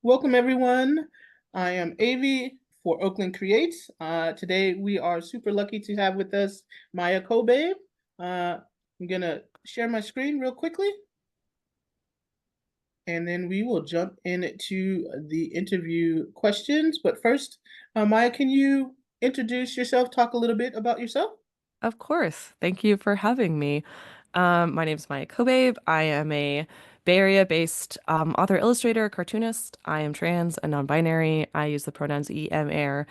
Welcome everyone. I am Avi for Oakland Creates. Today we are super lucky to have with us Maia Kobabe. I'm gonna share my screen real quickly, and then we will jump into the interview questions. But first, Maya, can you introduce yourself? Talk a little bit about yourself. Of course. Thank you for having me. My name is Maia Kobabe. I am a Bay Area-based author, illustrator, cartoonist. I am trans and non-binary. I use the pronouns EMR.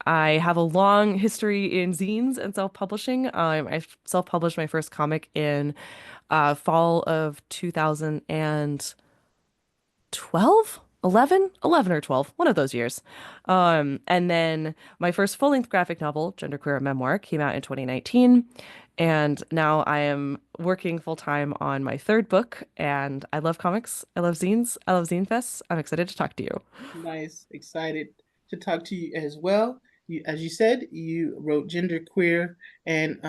I have a long history in zines and self-publishing. I self-published my first comic in fall of 2012, 11 or 12, one of those years. And then my first full-length graphic novel, Genderqueer Memoir, came out in 2019. And now I am working full-time on my third book, and I love comics. I love zines. I love zine fests. I'm excited to talk to you. Nice, excited to talk to you as well. As you said, you wrote Genderqueer, and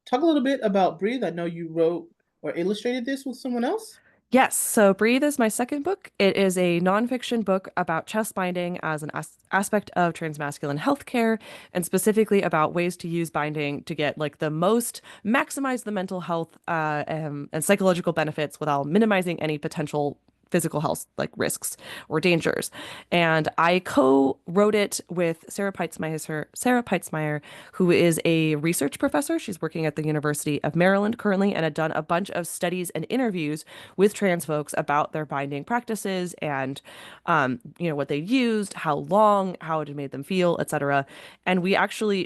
talk a little bit about Breathe. I know you wrote or illustrated this with someone else. Yes, so Breathe is my second book. It is a nonfiction book about chest binding as an aspect of transmasculine healthcare, and specifically about ways to use binding to get like the most maximize the mental health and psychological benefits without minimizing any potential physical health like risks or dangers. And I co-wrote it with Sarah Peitzmeier, who is a research professor. She's working at the University of Maryland currently and had done a bunch of studies and interviews with trans folks about their binding practices and what they used, how long, how it had made them feel, etc. And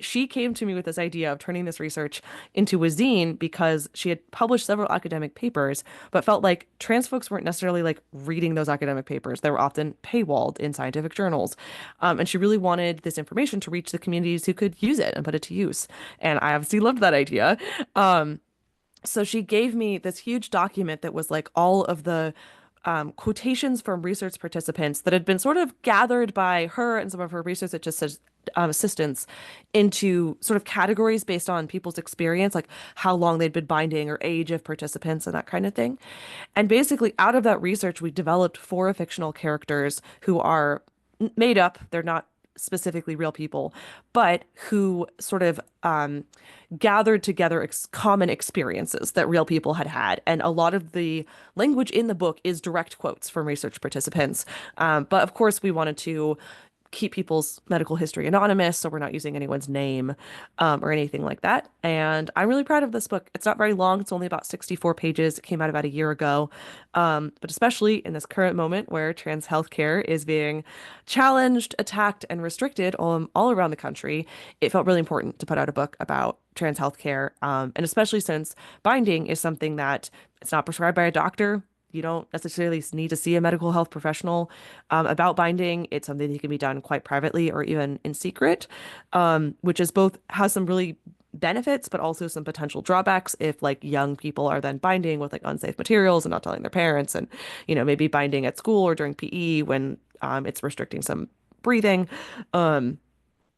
she came to me with this idea of turning this research into a zine because she had published several academic papers, but felt like trans folks weren't necessarily like reading those academic papers. They were often paywalled in scientific journals. And she really wanted this information to reach the communities who could use it and put it to use. And I obviously loved that idea. So she gave me this huge document that was like all of the quotations from research participants that had been sort of gathered by her and some of her assistants into sort of categories based on people's experience, like how long they'd been binding or age of participants and that kind of thing. And basically, out of that research, we developed four fictional characters who are made up. They're not specifically real people, but who sort of gathered together common experiences that real people had had. And a lot of the language in the book is direct quotes from research participants. But of course, we wanted to keep people's medical history anonymous, so we're not using anyone's name or anything like that. And I'm really proud of this book. It's not very long. It's only about 64 pages. It came out about a year ago. But especially in this current moment where trans healthcare is being challenged, attacked, and restricted all around the country, it felt really important to put out a book about trans healthcare. And especially since binding is something that it's not prescribed by a doctor. You don't necessarily need to see a medical health professional about binding. It's something that can be done quite privately or even in secret, which is both has some really benefits, but also some potential drawbacks if like young people are then binding with like unsafe materials and not telling their parents, and maybe binding at school or during PE when it's restricting some breathing. Um,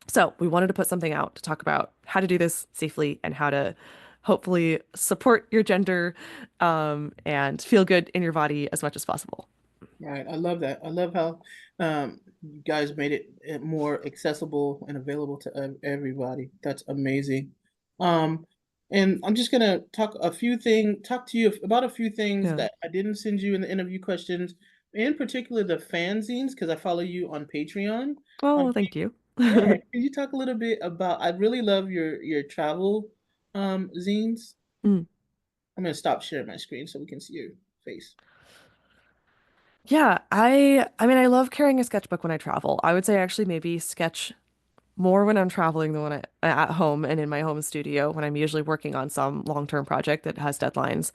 so we wanted to put something out to talk about how to do this safely and how to hopefully support your gender and feel good in your body as much as possible. Right. I love that. I love how you guys made it more accessible and available to everybody. That's amazing. Um, and I'm just gonna talk to you about a few things Yeah. that I didn't send you in the interview questions, in particular the fanzines, because I follow you on Patreon. Oh, thank you. Yeah, can you talk a little bit about, I really love your travel zines. Mm. I'm gonna stop sharing my screen so we can see your face. Yeah, I mean I love carrying a sketchbook when I travel. I would say I actually maybe sketch more when I'm traveling than when at home and in my home studio when I'm usually working on some long-term project that has deadlines.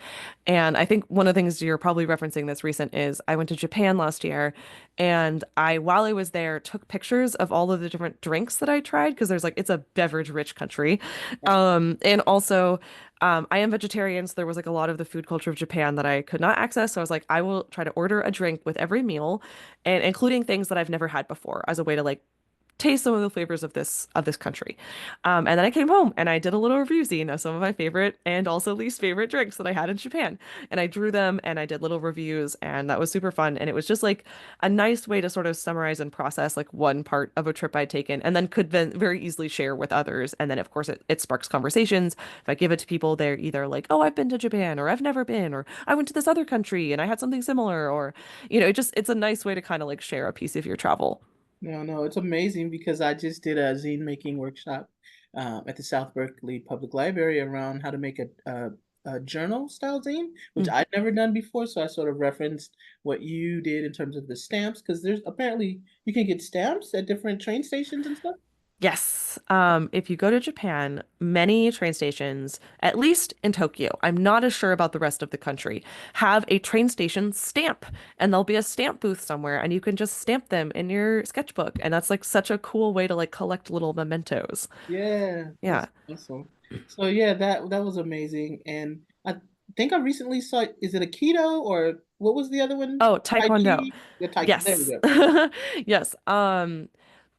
And I think one of the things you're probably referencing that's recent is I went to Japan last year, and while I was there, took pictures of all of the different drinks that I tried because there's like it's a beverage-rich country. And also I am vegetarian, so there was like a lot of the food culture of Japan that I could not access. So I was like, I will try to order a drink with every meal and including things that I've never had before as a way to like taste some of the flavors of this country. And then I came home and I did a little review zine of some of my favorite and also least favorite drinks that I had in Japan. And I drew them and I did little reviews, and that was super fun. And it was just like a nice way to sort of summarize and process like one part of a trip I'd taken, and then could then very easily share with others. And then of course it sparks conversations. If I give it to people, they're either like, "Oh, I've been to Japan," or "I've never been," or "I went to this other country and I had something similar," or it's a nice way to kind of like share a piece of your travel. No, no, it's amazing because I just did a zine making workshop at the South Berkeley Public Library around how to make a journal style zine, which Mm. I'd never done before. So I sort of referenced what you did in terms of the stamps, because there's apparently you can get stamps at different train stations and stuff. Yes. If you go to Japan, many train stations, at least in Tokyo, I'm not as sure about the rest of the country, have a train station stamp, and there'll be a stamp booth somewhere, and you can just stamp them in your sketchbook. And that's like such a cool way to like collect little mementos. Yeah, Yeah. that's awesome. So yeah, that was amazing. And I think I recently saw, is it a keto or what was the other one? Oh, Tai Taekwondo. Chi? The Tai, there we Yes. go. Yes.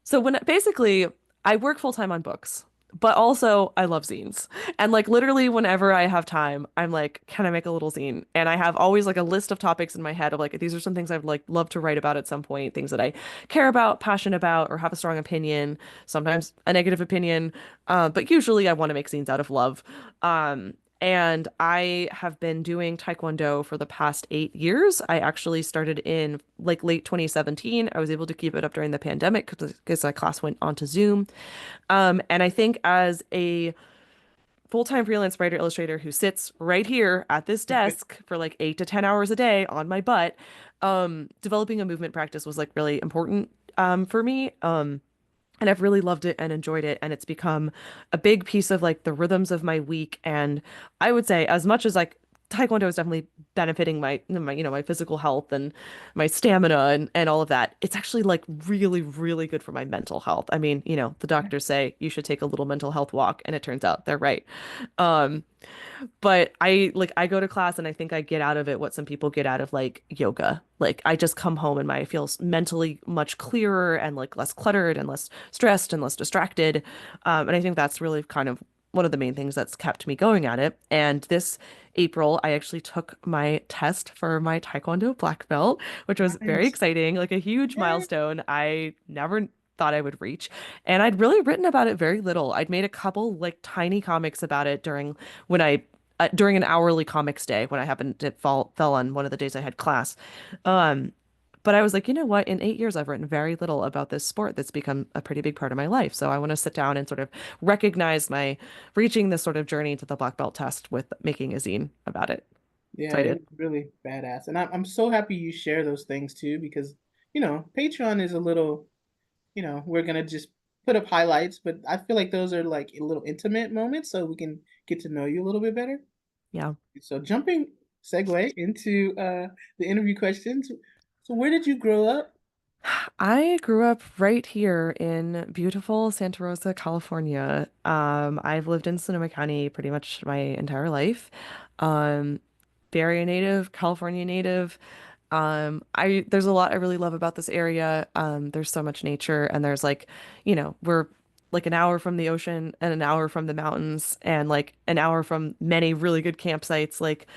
So basically I work full time on books, but also I love zines. And like literally whenever I have time, I'm like, can I make a little zine? And I have always like a list of topics in my head of like these are some things I'd like love to write about at some point, things that I care about, passionate about, or have a strong opinion, sometimes a negative opinion. But usually I want to make zines out of love. And I have been doing Taekwondo for the past 8 years. I actually started in like late 2017. I was able to keep it up during the pandemic because my class went onto Zoom. And I think as a full-time freelance writer illustrator who sits right here at this desk for like 8 to 10 hours a day on my butt, developing a movement practice was like really important for me. And I've really loved it and enjoyed it. And it's become a big piece of like the rhythms of my week. And I would say as much as like Taekwondo is definitely benefiting my physical health and my stamina and all of that, it's actually like really, really good for my mental health. I mean, the doctors say you should take a little mental health walk, and it turns out they're right. Um, but I go to class and I think I get out of it what some people get out of like yoga. Like I just come home and I feel mentally much clearer and like less cluttered and less stressed and less distracted. And I think that's really kind of one of the main things that's kept me going at it. And this April, I actually took my test for my Taekwondo black belt, which was very Nice. exciting, like a huge Yeah. milestone I never thought I would reach. And I'd really written about it very little. I'd made a couple like tiny comics about it when I during an hourly comics day when I happened to fell on one of the days I had class. Um, but I was like, you know what? In 8 years, I've written very little about this sport that's become a pretty big part of my life. So I want to sit down and sort of recognize my reaching this sort of journey to the black belt test with making a zine about it. Yeah, So I it did. was really badass. And I'm so happy you share those things too, because, Patreon is a little, we're gonna just put up highlights, but I feel like those are like a little intimate moments so we can get to know you a little bit better. Yeah. So jumping segue into the interview questions. So where did you grow up? I grew up right here in beautiful Santa Rosa, California. I've lived in Sonoma County pretty much my entire life. Um, Bay Area native, California native. There's a lot I really love about this area. There's so much nature, and there's like, we're like an hour from the ocean and an hour from the mountains and like an hour from many really good campsites. Like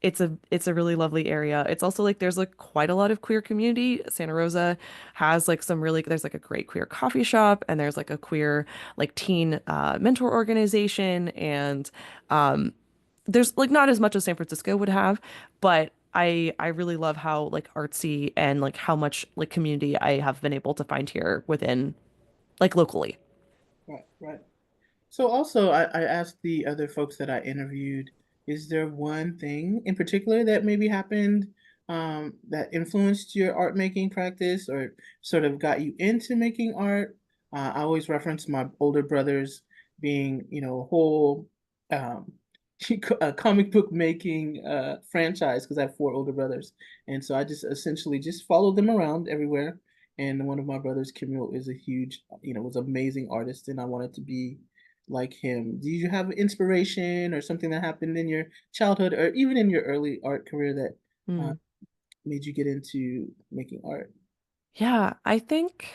it's a really lovely area. It's also like there's like quite a lot of queer community. Santa Rosa has like there's like a great queer coffee shop, and there's like a queer like teen mentor organization, and um there's like not as much as San Francisco would have, but I really love how like artsy and like how much like community I have been able to find here within like locally. Right, right. So also, I asked the other folks that I interviewed, is there one thing in particular that maybe happened that influenced your art making practice or sort of got you into making art? I always reference my older brothers being, a whole um, a comic book making franchise because I have four older brothers. And so I just essentially just followed them around everywhere. And one of my brothers, Kimil, is a huge, was an amazing artist, and I wanted to be like him. Do you have inspiration or something that happened in your childhood or even in your early art career that Hmm. made you get into making art? Yeah, I think.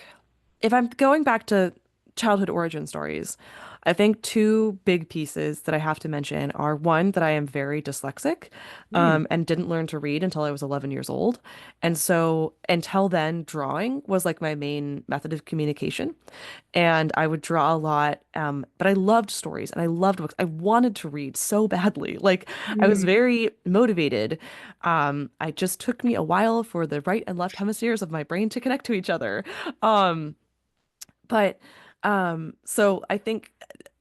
if I'm going back to childhood origin stories, I think two big pieces that I have to mention are one, that I am very dyslexic, Hmm. and didn't learn to read until I was 11 years old. And so until then, drawing was like my main method of communication. And I would draw a lot, but I loved stories and I loved books. I wanted to read so badly. Like I was Hmm. very motivated. I just took me a while for the right and left hemispheres of my brain to connect to each other. Um, but so I think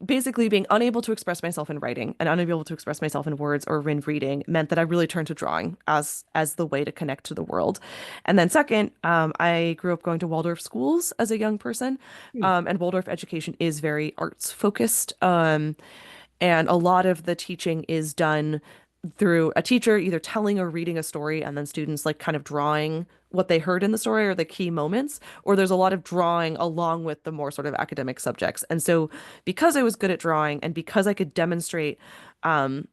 basically being unable to express myself in writing and unable to express myself in words or in reading meant that I really turned to drawing as the way to connect to the world. And then second, I grew up going to Waldorf schools as a young person, and Waldorf education is very arts focused. And a lot of the teaching is done through a teacher either telling or reading a story and then students like kind of drawing what they heard in the story or the key moments, or there's a lot of drawing along with the more sort of academic subjects. And so because I was good at drawing and because I could demonstrate um,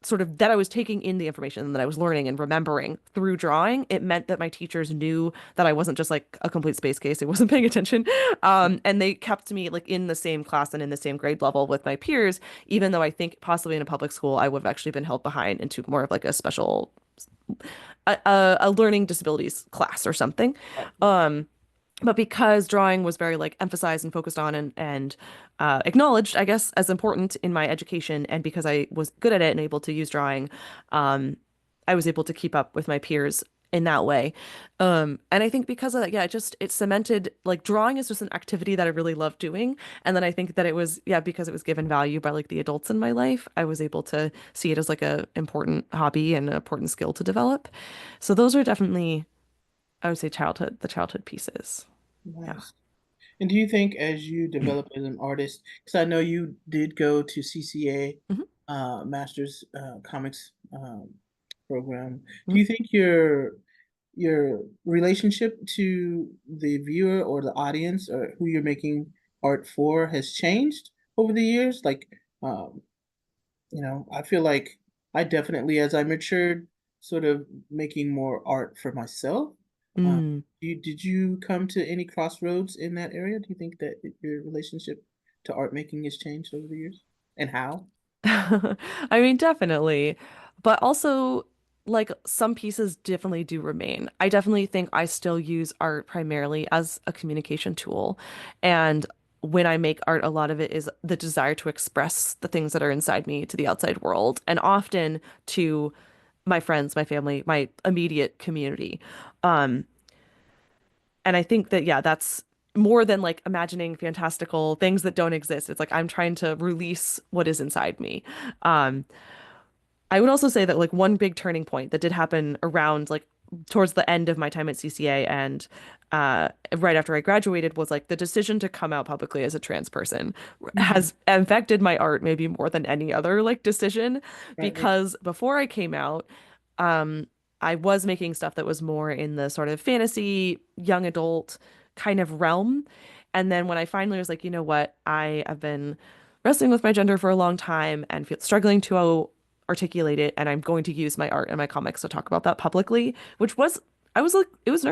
sort of that I was taking in the information that I was learning and remembering through drawing, it meant that my teachers knew that I wasn't just like a complete space case. I wasn't paying attention. And they kept me like in the same class and in the same grade level with my peers, even though I think possibly in a public school, I would have actually been held behind into more of like a special, a learning disabilities class or something. Um, but because drawing was very like emphasized and focused on and acknowledged, I guess, as important in my education, and because I was good at it and able to use drawing, um, I was able to keep up with my peers in that way. And I think because of that, yeah, it cemented like drawing is just an activity that I really love doing. And then I think that it was, yeah, because it was given value by like the adults in my life, I was able to see it as like a important hobby and an important skill to develop. So those are definitely, I would say, the childhood pieces. Yeah. Nice. And do you think as you develop as an artist, because I know you did go to CCA, Mhm, Masters Comics program, do mhm. you think your relationship to the viewer or the audience or who you're making art for has changed over the years? Like, um, I feel like I definitely, as I matured, sort of making more art for myself. Uh, Mm. did you come to any crossroads in that area? Do you think that your relationship to art making has changed over the years? And how? I mean, definitely. But also, like, some pieces definitely do remain. I definitely think I still use art primarily as a communication tool. And when I make art, a lot of it is the desire to express the things that are inside me to the outside world, and often to my friends, my family, my immediate community. Um, and I think that, yeah, that's more than like imagining fantastical things that don't exist. It's like I'm trying to release what is inside me. Um, I would also say that like one big turning point that did happen around like towards the end of my time at CCA and right after I graduated was like the decision to come out publicly as a trans person Mhm. has affected my art maybe more than any other like decision Right, right. because before I came out, um, I was making stuff that was more in the sort of fantasy, young adult kind of realm. And then when I finally was like, you know what, I have been wrestling with my gender for a long time and struggling to articulate it, and I'm going to use my art and my comics to talk about that publicly, which was I was like it was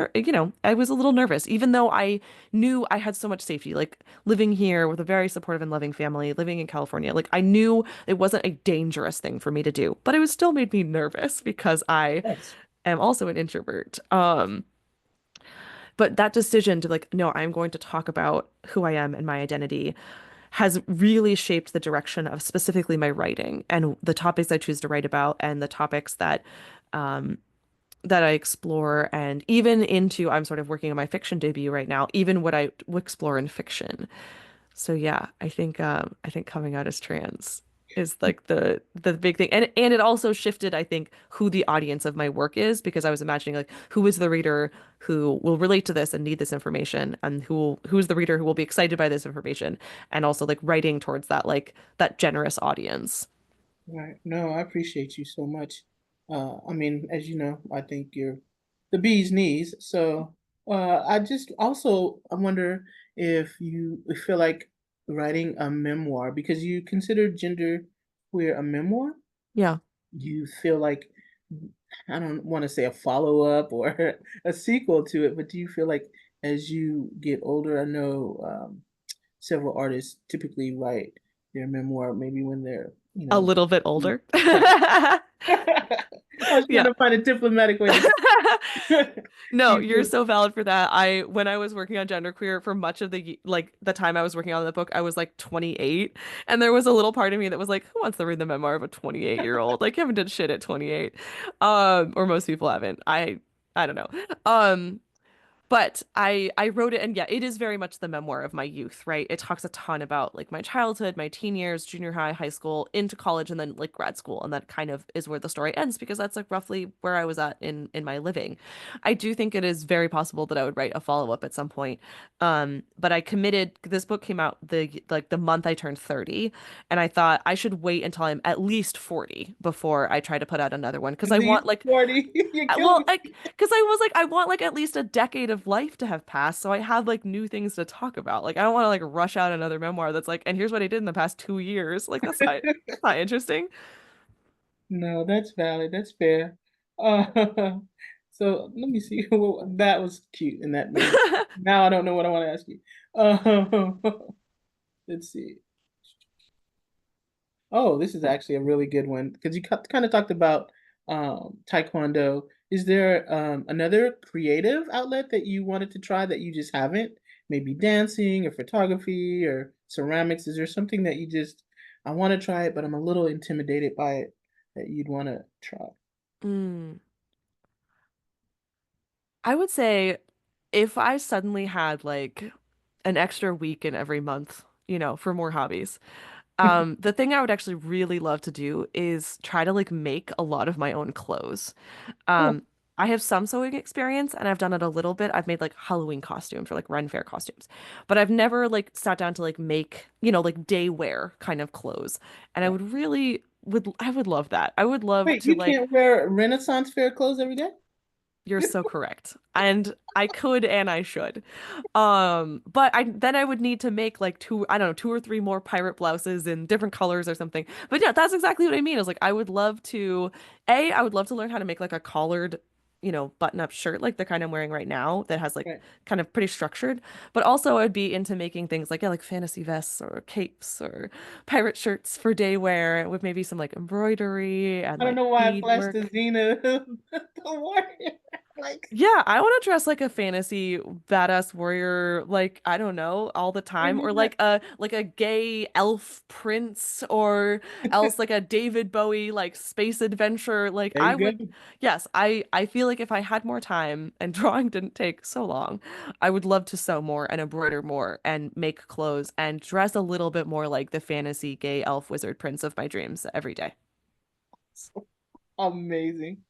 I was a little nervous even though I knew I had so much safety like living here with a very supportive and loving family, living in California. Like I knew it wasn't a dangerous thing for me to do, but it was still made me nervous because I Yes. am also an introvert. But that decision to like, no, I'm going to talk about who I am and my identity has really shaped the direction of specifically my writing and the topics I choose to write about and the topics um, that I explore, and even into I'm sort of working on my fiction debut right now, even what I explore in fiction. So yeah, I think coming out as trans is like the big thing. And it also shifted, I think, who the audience of my work is because I was imagining like who is the reader who will relate to this and need this information and who's the reader who will be excited by this information and also like writing towards that like that generous audience. Right. No, I appreciate you so much. I mean, as you know, I think you're the bee's knees. So, I just also I wonder if you feel like writing a memoir because you consider gender queer a memoir. Yeah. Do you feel like I don't want to say a follow up or a sequel to it, but do you feel like as you get older, I know several artists typically write their memoir maybe when they're, A little bit older. right. I was trying Yeah. to find a diplomatic way to No, you you're feel so valid for that. When I was working on genderqueer for much of the time I was working on the book, I was like 28, and there was a little part of me that was like, who wants to read the memoir of a 28-year-old? Like, you haven't done shit at 28, or most people haven't. I don't know. Um, but I wrote it, and yeah, it is very much the memoir of my youth, right? It talks a ton about like my childhood, my teen years, junior high, high school, into college, and then like grad school, and that kind of is where the story ends because that's like roughly where I was at in my living. I do think it is very possible that I would write a follow-up at some point. But I committed, this book came out the month I turned 30, and I thought I should wait until I'm at least 40 before I try to put out another one because at I want least like 40. You're killing well, me. like, because I was like, I want like at least a decade of life to have passed, so I have like new things to talk about. Like, I don't want to like rush out another memoir that's like, and here's what I did in the past 2 years. Like, that's not interesting. No, that's valid. That's fair. Uh, so let me see. Well, that was cute, and that made me. Now I don't know what I want to ask you. Let's see. Oh, this is actually a really good one because you kind of talked about taekwondo. Is there another creative outlet that you wanted to try that you just haven't? Maybe dancing or photography or ceramics. Is there something that you just, I want to try it, but I'm a little intimidated by it that you'd want to try? Mm. I would say if I suddenly had like an extra week in every month, for more hobbies, the thing I would actually really love to do is try to like make a lot of my own clothes. Oh, Um, I have some sewing experience and I've done it a little bit. I've made like Halloween costumes or like Ren Fair costumes, but I've never like sat down to like make, like day wear kind of clothes. And I yeah. I would love that. I would love Wait, to you like, can't wear Renaissance fair clothes every day? you're so correct. And I could and I should. But I would need to make like I don't know, two or three more pirate blouses in different colors or something. But yeah, that's exactly what I mean. Is like I would love to I would love to learn how to make like a collared, button-up shirt like the kind I'm wearing right now that has like Right. kind of pretty structured. But also I'd be into making things like yeah, like fantasy vests or capes or pirate shirts for day wear with maybe some like embroidery and I don't like know why I flashed the beadwork. Xena the warrior. Like, Yeah, I want to dress like a fantasy badass warrior, like I don't know, all the I time, or mean, like a gay elf prince, or else like a David Bowie like space adventure. Like there I you go. would, yes, I feel like if I had more time and drawing didn't take so long, I would love to sew more and embroider more and make clothes and dress a little bit more like the fantasy gay elf wizard prince of my dreams every day. Amazing.